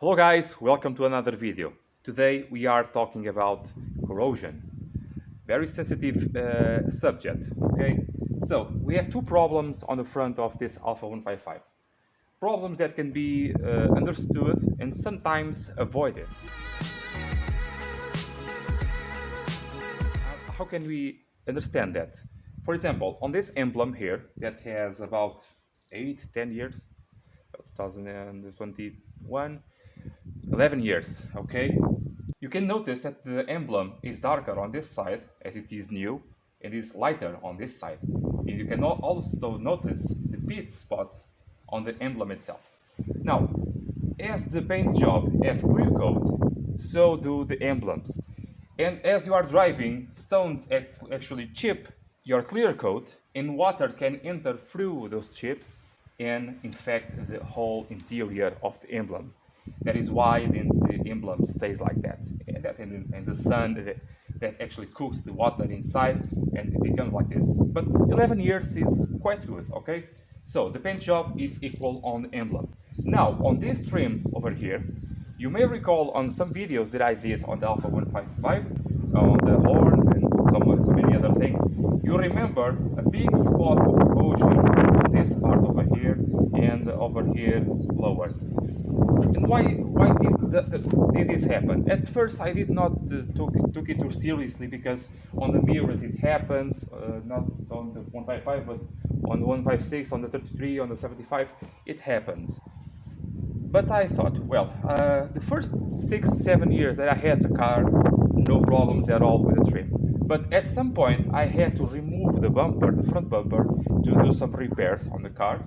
Hello guys, welcome to another video. Today we are talking about corrosion. Very sensitive subject, okay? So we have two problems on the front of this Alfa 155. Problems that can be understood and sometimes avoided. How can we understand that? For example, on this emblem here that has about 8-10 years, 2021, 11 years, okay? You can notice that the emblem is darker on this side as it is new and is lighter on this side. And you can also notice the pit spots on the emblem itself. Now, as the paint job has clear coat, so do the emblems. And as you are driving, stones actually chip your clear coat and water can enter through those chips and infect the whole interior of the emblem. That is why the emblem stays like that. And the sun that actually cooks the water inside and it becomes like this. But 11 years is quite good, okay? So the paint job is equal on the emblem. Now, on this trim over here, you may recall on some videos that I did on the Alfa 155, on the horns and so many other things, you remember a big spot of corrosion on this part over here and over here lower. And why did this happen? At first I did not took it too seriously because on the mirrors it happens, not on the 155 but on the 156, on the 33, on the 75, it happens. But I thought, well, the first 6-7 years that I had the car, no problems at all with the trim. But at some point I had to remove the bumper, the front bumper, to do some repairs on the car.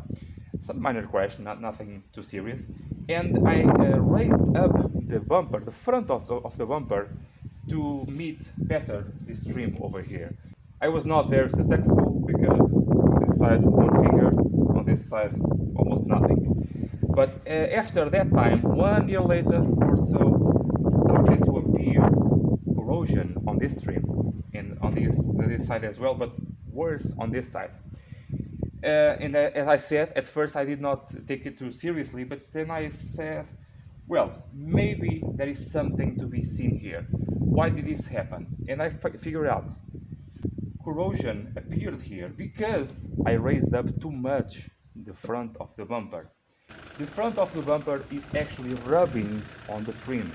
Some minor crash, nothing too serious. And I raised up the bumper, the front of the bumper, to meet better this trim over here. I was not very successful because on this side one finger, on this side almost nothing. But after that time, 1 year later or so, started to appear corrosion on this trim and on this side as well, but worse on this side. And as I said, at first I did not take it too seriously, but then I said, well, maybe there is something to be seen here. Why did this happen? And I figured out. Corrosion appeared here because I raised up too much the front of the bumper. The front of the bumper is actually rubbing on the trim.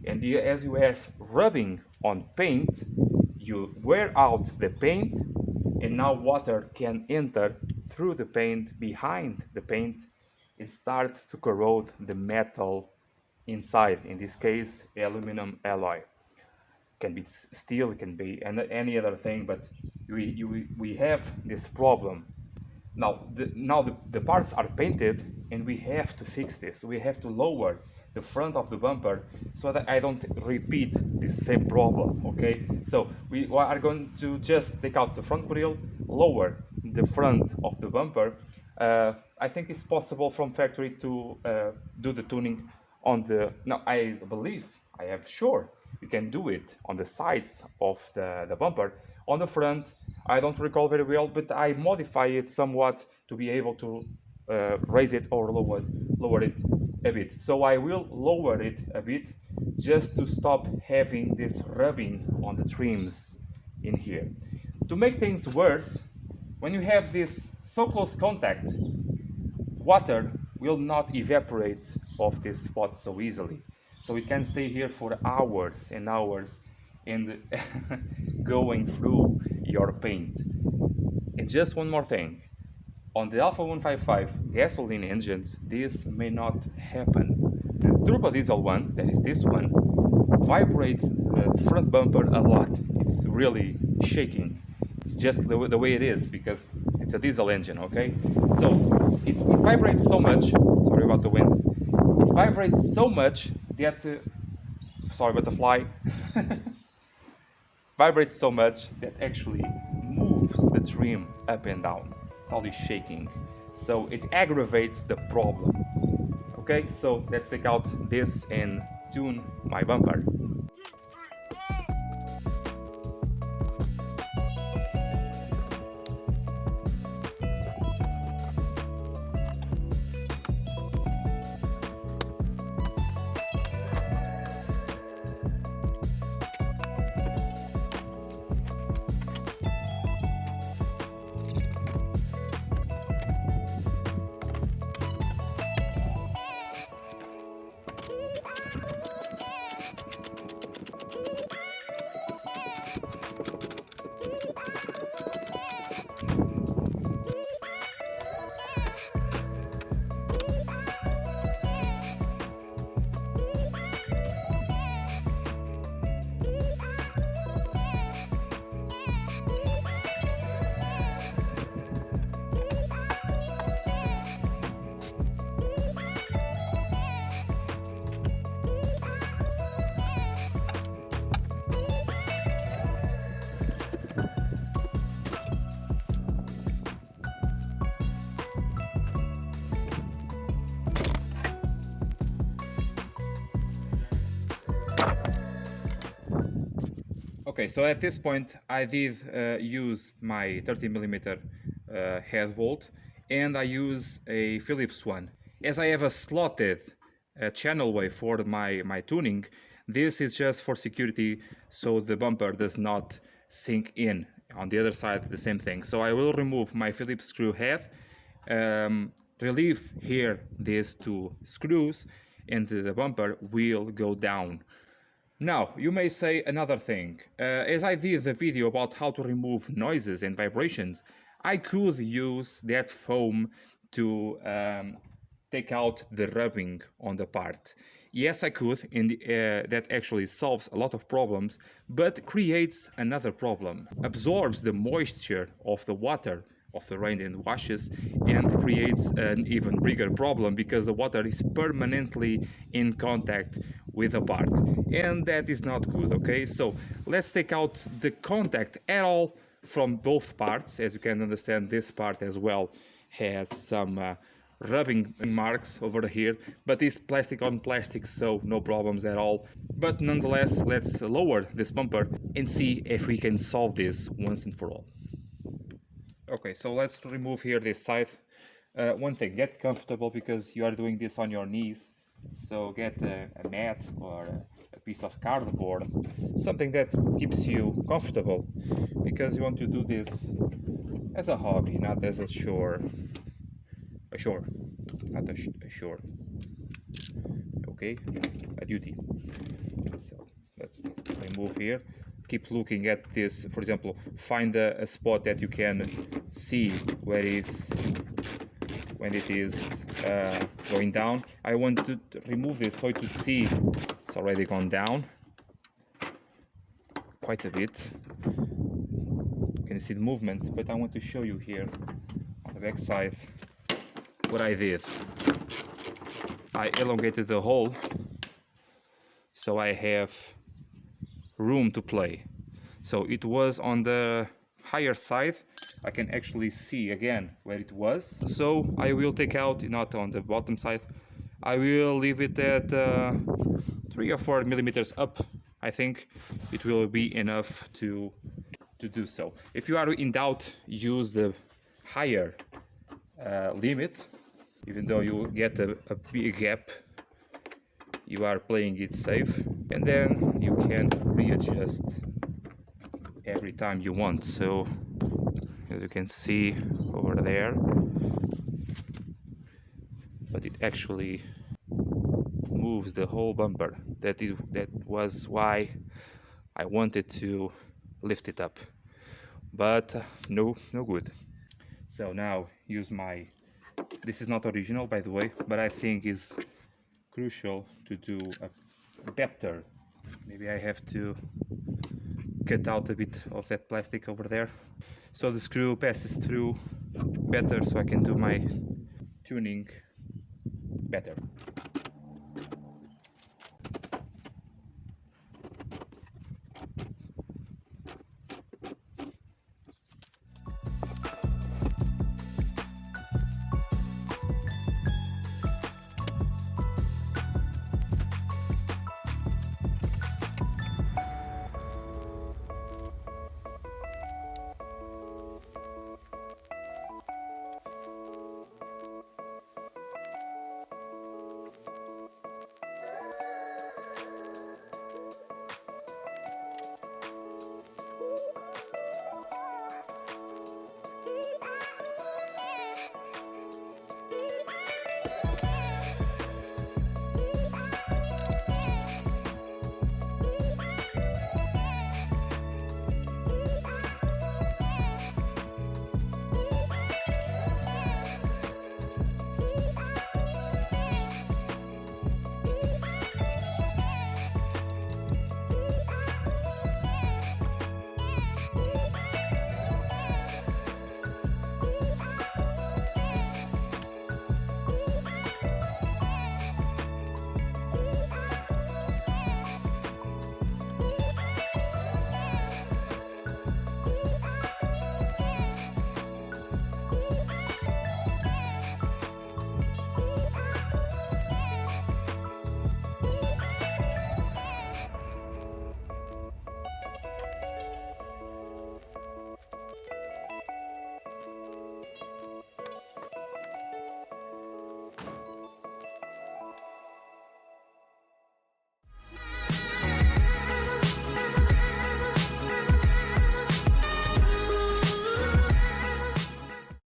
And as you have rubbing on paint, you wear out the paint and now water can enter through the paint, behind the paint, and start to corrode the metal inside. In this case, aluminum alloy. It can be steel, it can be any other thing, but we have this problem. Now the parts are painted and we have to fix this. We have to lower the front of the bumper so that I don't repeat the same problem, okay? So we are going to just take out the front grill, lower the front of the bumper. I think it's possible from factory to do the tuning on the, now I believe, I am sure you can do it on the sides of the bumper. On the front, I don't recall very well, but I modify it somewhat to be able to raise it or lower it a bit. So I will lower it a bit just to stop having this rubbing on the trims in here. To make things worse, when you have this so close contact, water will not evaporate off this spot so easily. So it can stay here for hours and hours and going through your paint. And just one more thing. On the Alfa 155 gasoline engines, this may not happen. The turbo diesel one, that is this one, vibrates the front bumper a lot. It's really shaking. It's just the way it is because it's a diesel engine, okay? So it vibrates so much, sorry about the wind, it vibrates so much that, sorry about the fly, vibrates so much that actually moves the trim up and down. It's always shaking, so it aggravates the problem. Okay, so let's take out this and tune my bumper. Okay, so at this point I did use my 30mm head bolt, and I use a Phillips one. As I have a slotted channel way for my tuning, this is just for security, so the bumper does not sink in. On the other side, the same thing. So I will remove my Phillips screw head, relieve here these two screws, and the bumper will go down. Now, you may say another thing. As I did the video about how to remove noises and vibrations, I could use that foam to take out the rubbing on the part. Yes, I could, and that actually solves a lot of problems, but creates another problem. Absorbs the moisture of the water of the rain and washes, and creates an even bigger problem because the water is permanently in contact with the part, and that is not good. Okay, so let's take out the contact at all from both parts. As you can understand, this part as well has some rubbing marks over here, but it's plastic on plastic, so no problems at all. But nonetheless, let's lower this bumper and see if we can solve this once and for all. Okay, so let's remove here this side. One thing, get comfortable because you are doing this on your knees. So get a mat or a piece of cardboard, something that keeps you comfortable, because you want to do this as a hobby, not as a chore. Not a chore. Okay, a duty. So let's remove here. Keep looking at this. For example, find a spot that you can see where when it is going down. I want to remove this so to see it's already gone down quite a bit. Can you see the movement? But I want to show you here on the back side what I did. I elongated the hole so I have room to play. So it was on the higher side. I can actually see again where it was. So I will take out, not on the bottom side, I will leave it at 3 or 4 millimeters up. I think it will be enough to do so. If you are in doubt, use the higher limit. Even though you get a big gap, you are playing it safe, and then you can readjust every time you want. So as you can see over there, but it actually moves the whole bumper. That was why I wanted to lift it up, but no good. So now use my, this is not original by the way, but I think is crucial to do a better. Maybe I have to cut out a bit of that plastic over there so the screw passes through better, so I can do my tuning better.